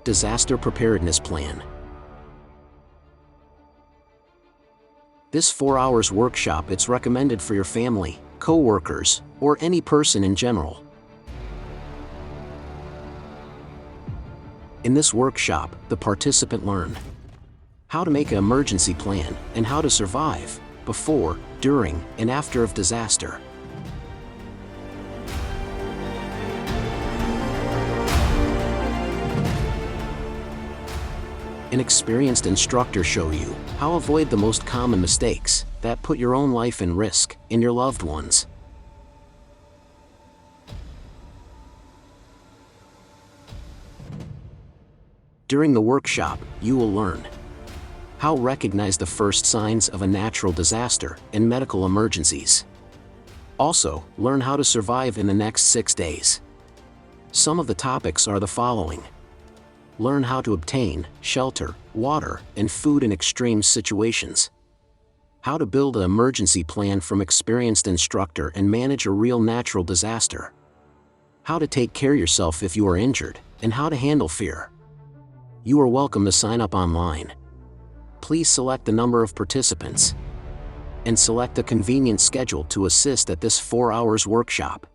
Disaster Preparedness Plan. This 4 hours workshop it's recommended for your family, co-workers, or any person in general. In this workshop, the participant learn how to make an emergency plan and how to survive before, during, and after of disaster. An experienced instructor show you how to avoid the most common mistakes that put your own life in risk and your loved ones. During the workshop, you will learn how to recognize the first signs of a natural disaster and medical emergencies. Also, learn how to survive in the next 6 days. Some of the topics are the following. Learn how to obtain shelter, water, and food in extreme situations. How to build an emergency plan from experienced instructor and manage a real natural disaster. How to take care of yourself if you are injured, and how to handle fear. You are welcome to sign up online. Please select the number of participants and select a convenient schedule to assist at this 4 hours workshop.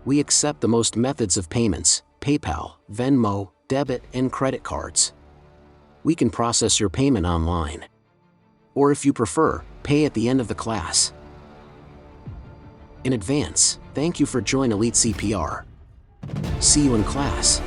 We accept the most methods of payments: PayPal, Venmo, debit, and credit cards. We can process your payment online. Or if you prefer, pay at the end of the class. In advance, thank you for joining EliteCPR. See you in class.